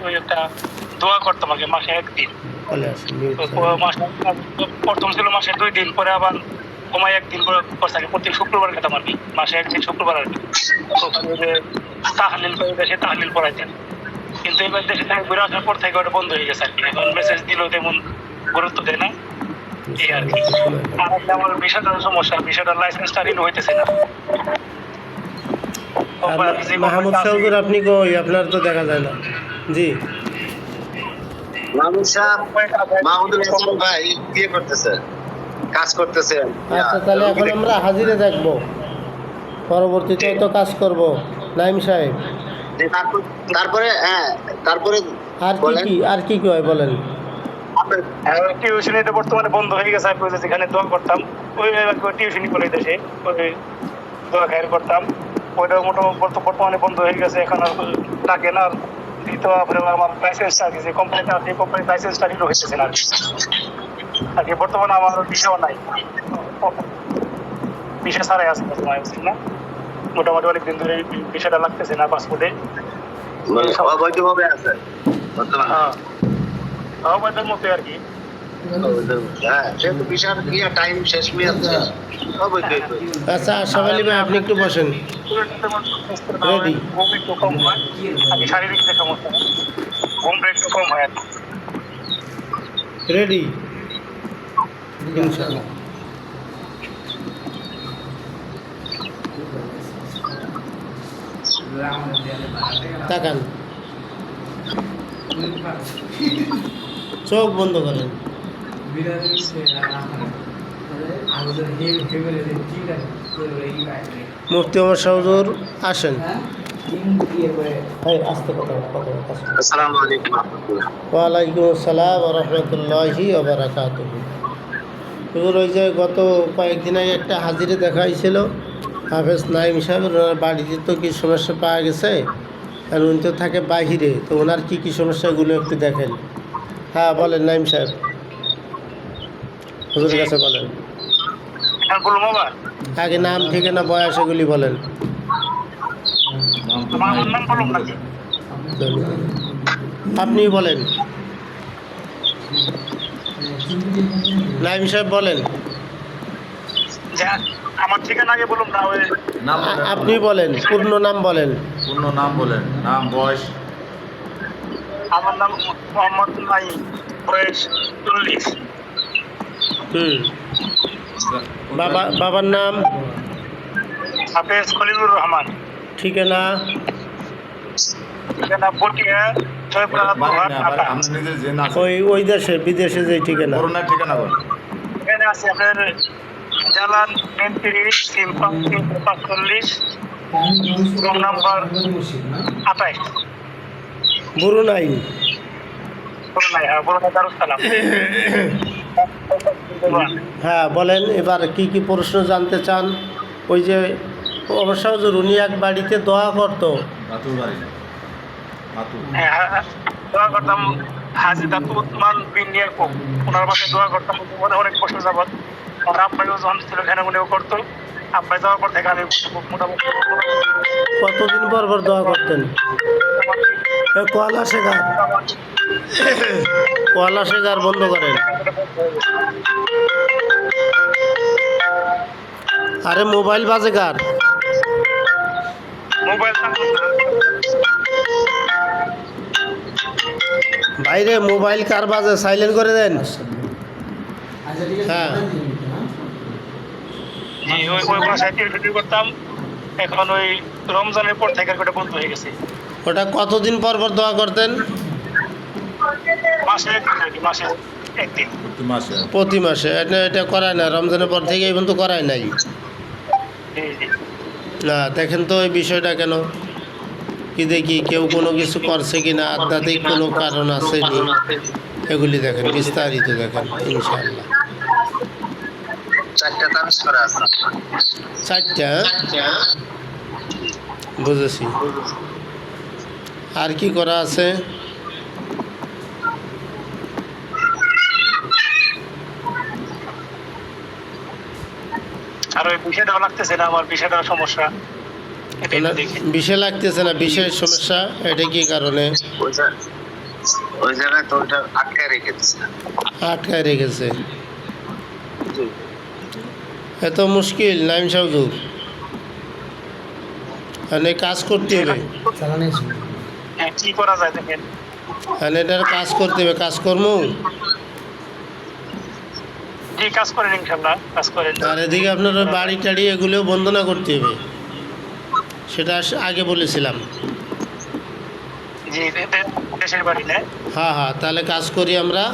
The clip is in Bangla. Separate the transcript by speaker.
Speaker 1: ওই একটা দোয়া করতাম আগে মাসে একদিন। প্রথম ছিল মাসে 2 দিন, পরে আবার কমায় একদিন করে করছে। প্রতি শুক্রবার খেতাম আর কি, মাসে একদিন শুক্রবার আর কি। ওখানে যে তাহলিল করে দেশে তাহলিল পড়াইতেন, কিন্তু এবার দেশে থেকে ঘুরে আসার পর থেকে ওটা বন্ধ হয়ে গেছে আর কি। এখন মেসেজ দিলেও তেমন গুরুত্ব দেয় না এই আর কি। আর আমার বিষয়টার সমস্যা, বিষয়টার লাইসেন্সটা রিনিউ হইতেছে না।
Speaker 2: মাহমুদ সাহুর আপনি কই? আপনার তো দেখা যায় না। জি
Speaker 3: মাহমুদ সাহেব, মাহমুদুল হাসান ভাই বিয়ে করতেছে, কাজ করতেছে।
Speaker 2: আচ্ছা, তাহলে এখন আমরা হাজিরে দেখবো, পরবর্তীতে তো কাজ করব। নাইম সাহেব,
Speaker 3: তারপরে হ্যাঁ, তারপরে
Speaker 2: আর কি কি হয় বলেন?
Speaker 1: টিউশন এটা বর্তমানে বন্ধ হয়ে গেছে। আমি যেখানে দোয়া করতাম ওই টিউশনই করে দেশে ওই দোয়া খায়ের করতাম, ওইটা মোটামুটি বর্তমানে বন্ধ হয়ে গেছে। এখন আর ডাকে না। দ্বিতীয় আমার লাইসেন্সটা দিয়েছে কোম্পানিটা, সেই কোম্পানির লাইসেন্সটা রিনিউ হয়েছে না আর কি। বর্তমানে আমার ভিসাও নাই, ভিসা ছাড়াই আছে বর্তমানে না। মোটামুটি অনেকদিন ধরে ভিসাটা লাগতেছে না পাসপোর্টে।
Speaker 3: অবৈধভাবে আছে বর্তমানে।
Speaker 1: হ্যাঁ, অবৈধের মতো আর কি।
Speaker 3: হ্যাঁ, যেহেতু ভিসার টাইম শেষ হয়ে যাচ্ছে।
Speaker 2: আচ্ছা, আশরাফ আলী ভাই আপনি একটু বসেন। রেডি?
Speaker 1: ঘুম একটু কম হয় আর কি, শারীরিক যে সমস্যা, ঘুমটা একটু কম হয় আর কি।
Speaker 2: রেডি? ইনশাআল্লাহ। তাকান, চোখ বন্ধ করেন। মুফতি ওমর শাহুর আসেন।
Speaker 3: আসসালামু আলাইকুম।
Speaker 2: ওয়ালাইকুম আসসালাম ওয়া রাহমাতুল্লাহি ওয়া বারাকাতুহু। ওই যে গত কয়েকদিন আগে একটা হাজিরে দেখা হয়েছিল হাফেজ নাইম সাহেব, ওনার বাড়িতে তো কী সমস্যা পাওয়া গেছে, আর উনি তো থাকে বাহিরে, তো ওনার কী কী সমস্যাগুলো একটু দেখেন। হ্যাঁ বলেন নাইম সাহেব, হুজুরের কাছে বলেন। আগে নাম, ঠিকানা, বয়স এগুলি বলেন। আপনি বলেন, নাইম সাহেব বলেন।
Speaker 1: আমার ঠিকানা আগে বলুন না, ওই
Speaker 2: আপনি বলেন, পূর্ণ নাম বলেন।
Speaker 4: পূর্ণ নাম বলেন, নাম, বয়স।
Speaker 1: আমার নাম মোহাম্মদ নাইম, বয়স 40।
Speaker 2: বাবার নাম
Speaker 1: হাফেজ খলিলুর রহমান।
Speaker 2: ঠিকানা
Speaker 1: পটিয়া
Speaker 4: আমরা নিজের যে না
Speaker 2: ওই দেশে বিদেশে যে ঠিকানা,
Speaker 4: করোনার ঠিকানা বলেন।
Speaker 1: এখানে আছে আপনার জালান 39 সিম্পল 45 রুম নাম্বার 28
Speaker 2: বুরুনাই।
Speaker 1: দারুসালাম।
Speaker 2: হ্যাঁ বলেন, এবার কি কি প্রশ্ন জানতে চান? ওই যে অবশ্য উনি এক বাড়িতে দোয়া করতো।
Speaker 1: দোয়া করতাম হাজি দাতু উসমান বিন ইয়াকুব, ওনার পাশে দোয়া করতাম অনেক বছর যাবত। আমার আব্বাইও যখন ছিল এখানে উনিও করতো। আব্বাই যাওয়ার পর থেকে আমি মোটামুটি।
Speaker 2: কতদিন পর পর দোয়া করতেন? কলা শেখার বন্ধ করেন। আরে মোবাইল বাজে কার?
Speaker 1: মোবাইল
Speaker 2: বাইরে মোবাইল কার বাজে? সাইলেন্ট করে দেন। হ্যাঁ,
Speaker 1: ওই বাসায় করতাম। এখন ওই রমজানের পর থেকে ওটা বন্ধ হয়ে গেছে।
Speaker 2: ওটা কতদিন পর পর দোয়া করতেন?
Speaker 1: মাসে একদিন।
Speaker 2: প্রতি মাসে? এটা করায় না, রমজানের পর থেকে এই পর্যন্ত করায় নাই। না, দেখেন তো এই বিষয়টা কেন, কি দেখি কেউ কোনো কিছু করছে কিনা, আধ্যাত্মিক কোনো কারণ আছে নি, এগুলি দেখেন, বিস্তারিত দেখেন ইনশাআল্লাহ। 4টা বুঝেছি। আর কি করা আছে?
Speaker 1: আর ওই বিষয়টাও লাগতেছে না, আমার বিষয়টার সমস্যা।
Speaker 2: বিষয় লাগতেছে না, বিষয়ের সমস্যা, এটা কি কারণে?
Speaker 3: ওই জায়গায় তো ওইটা আটকায় রেখেছে।
Speaker 2: আটকায় রেখেছে। এত মুশকিল নাইম সাহুজুর, মানে কাজ করতে হবে,
Speaker 1: হ্যাঁ, কি করা যায় দেখেন।
Speaker 2: মানে এটার কাজ করতে হবে, কাজকর্ম।
Speaker 1: জি, কাজ করেন ইনশাল্লাহ, কাজ করেন।
Speaker 2: আর এদিকে আপনার ওই বাড়ি টাড়ি এগুলোও বন্দনা করতে হবে, সেটা আগে বলেছিলাম।
Speaker 1: জি, দেশের বাড়ি না।
Speaker 2: হ্যাঁ হ্যাঁ, তাহলে কাজ করি আমরা।